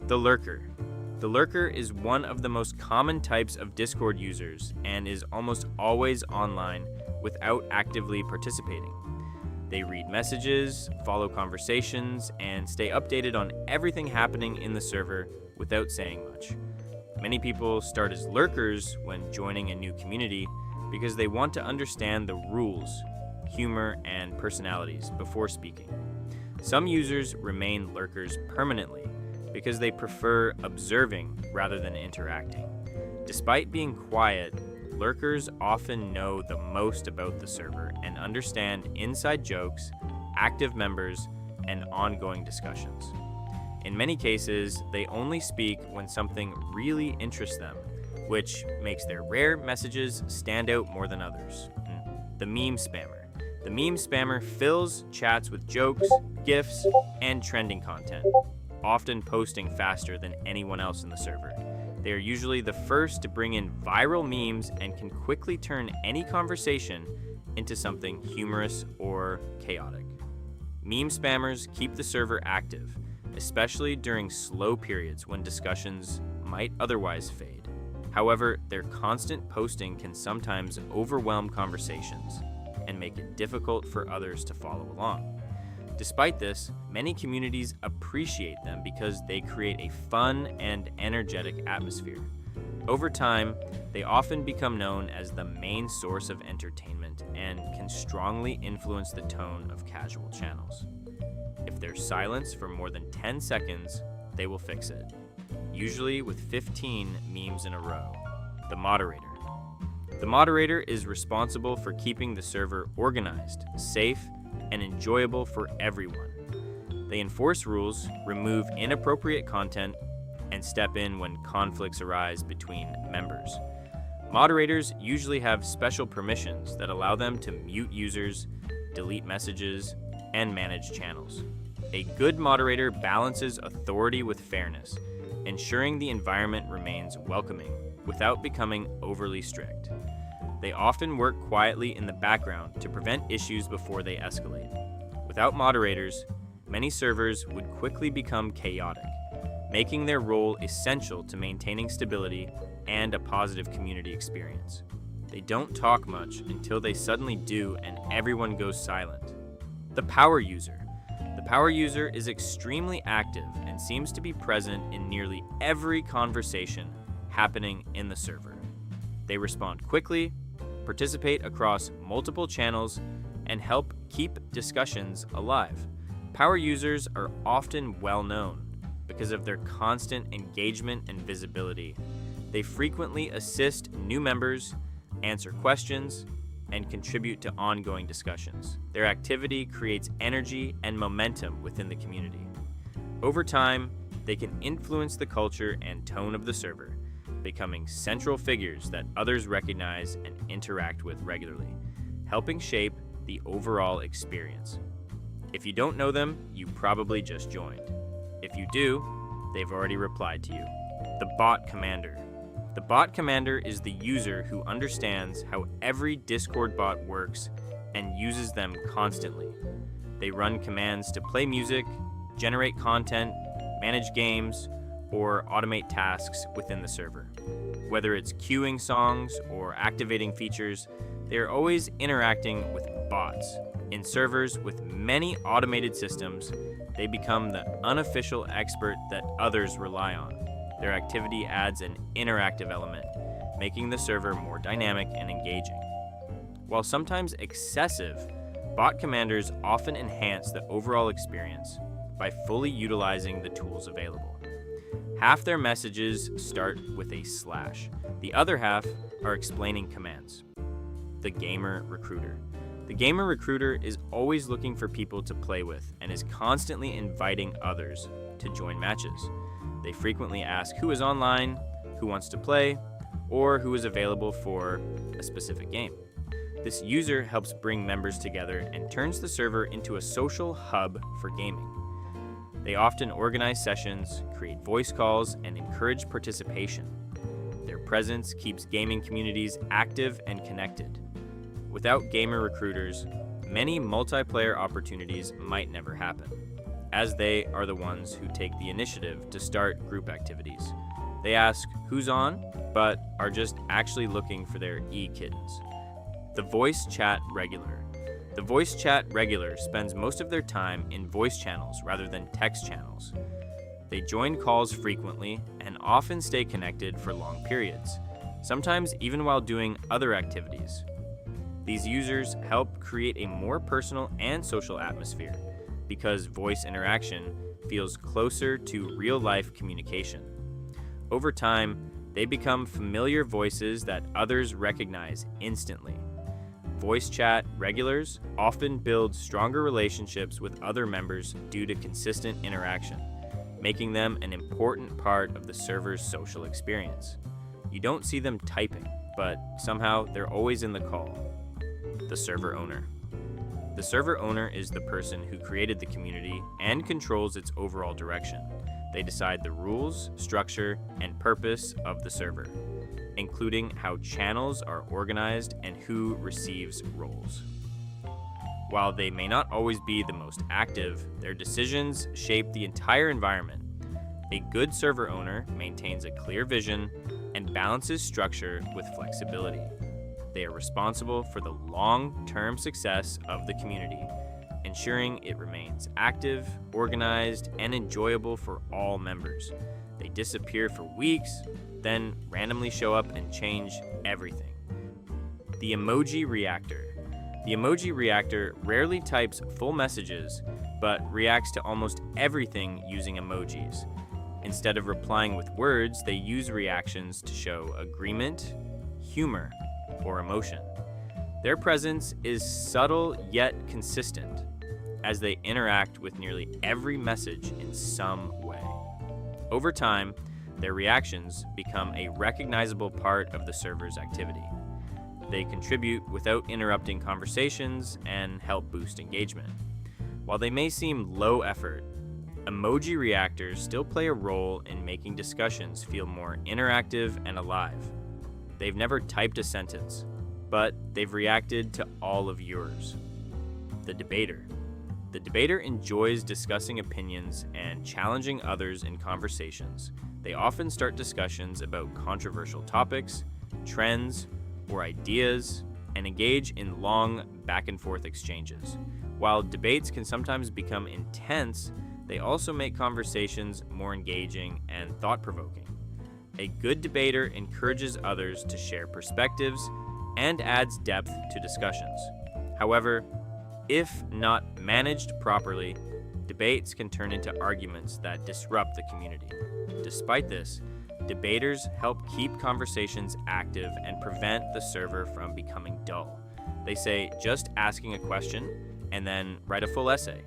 The Lurker. The Lurker is one of the most common types of Discord users and is almost always online without actively participating. They read messages, follow conversations, and stay updated on everything happening in the server without saying much. Many people start as lurkers when joining a new community because they want to understand the rules, humor, and personalities before speaking. Some users remain lurkers permanently because they prefer observing rather than interacting. Despite being quiet, lurkers often know the most about the server and understand inside jokes, active members, and ongoing discussions. In many cases, they only speak when something really interests them, which makes their rare messages stand out more than others. The meme spammer. The meme spammer fills chats with jokes, GIFs, and trending content, often posting faster than anyone else in the server. They are usually the first to bring in viral memes and can quickly turn any conversation into something humorous or chaotic. Meme spammers keep the server active, especially during slow periods when discussions might otherwise fade. However, their constant posting can sometimes overwhelm conversations and make it difficult for others to follow along. Despite this, many communities appreciate them because they create a fun and energetic atmosphere. Over time, they often become known as the main source of entertainment and can strongly influence the tone of casual channels. If there's silence for more than 10 seconds, they will fix it, usually with 15 memes in a row. The moderator. The moderator is responsible for keeping the server organized, safe, and enjoyable for everyone. They enforce rules, remove inappropriate content, and step in when conflicts arise between members. Moderators usually have special permissions that allow them to mute users, delete messages, and manage channels. A good moderator balances authority with fairness, ensuring the environment remains welcoming without becoming overly strict. They often work quietly in the background to prevent issues before they escalate. Without moderators, many servers would quickly become chaotic, making their role essential to maintaining stability and a positive community experience. They don't talk much until they suddenly do and everyone goes silent. The power user. The power user is extremely active and seems to be present in nearly every conversation happening in the server. They respond quickly, participate across multiple channels, and help keep discussions alive. Power users are often well known because of their constant engagement and visibility. They frequently assist new members, answer questions, and contribute to ongoing discussions. Their activity creates energy and momentum within the community. Over time, they can influence the culture and tone of the server, becoming central figures that others recognize and interact with regularly, helping shape the overall experience. If you don't know them, you probably just joined. If you do, they've already replied to you. The bot commander. The bot commander is the user who understands how every Discord bot works and uses them constantly. They run commands to play music, generate content, manage games, or automate tasks within the server. Whether it's queuing songs or activating features, they are always interacting with bots. In servers with many automated systems, they become the unofficial expert that others rely on. Their activity adds an interactive element, making the server more dynamic and engaging. While sometimes excessive, bot commanders often enhance the overall experience by fully utilizing the tools available. Half their messages start with a slash. The other half are explaining commands. The gamer recruiter. The gamer recruiter is always looking for people to play with and is constantly inviting others to join matches. They frequently ask who is online, who wants to play, or who is available for a specific game. This user helps bring members together and turns the server into a social hub for gaming. They often organize sessions, create voice calls, and encourage participation. Their presence keeps gaming communities active and connected. Without gamer recruiters, many multiplayer opportunities might never happen. as they are the ones who take the initiative to start group activities. They ask who's on, but are just actually looking for their e-kittens. The voice chat regular. The voice chat regular spends most of their time in voice channels rather than text channels. They join calls frequently and often stay connected for long periods, sometimes even while doing other activities. These users help create a more personal and social atmosphere because voice interaction feels closer to real-life communication. Over time, they become familiar voices that others recognize instantly. Voice chat regulars often build stronger relationships with other members due to consistent interaction, making them an important part of the server's social experience. You don't see them typing, but somehow they're always in the call. The server owner. The server owner is the person who created the community and controls its overall direction. They decide the rules, structure, and purpose of the server, including how channels are organized and who receives roles. While they may not always be the most active, their decisions shape the entire environment. A good server owner maintains a clear vision and balances structure with flexibility. They are responsible for the long-term success of the community, ensuring it remains active, organized, and enjoyable for all members. They disappear for weeks, then randomly show up and change everything. The emoji reactor. The emoji reactor rarely types full messages, but reacts to almost everything using emojis. Instead of replying with words, they use reactions to show agreement, humor, or emotion. Their presence is subtle yet consistent, as they interact with nearly every message in some way. Over time, their reactions become a recognizable part of the server's activity. They contribute without interrupting conversations and help boost engagement. While they may seem low effort, emoji reactors still play a role in making discussions feel more interactive and alive. They've never typed a sentence, but they've reacted to all of yours. The debater. The debater enjoys discussing opinions and challenging others in conversations. They often start discussions about controversial topics, trends, or ideas, and engage in long back-and-forth exchanges. While debates can sometimes become intense, they also make conversations more engaging and thought-provoking. A good debater encourages others to share perspectives and adds depth to discussions. However, if not managed properly, debates can turn into arguments that disrupt the community. Despite this, debaters help keep conversations active and prevent the server from becoming dull. They say just asking a question and then write a full essay,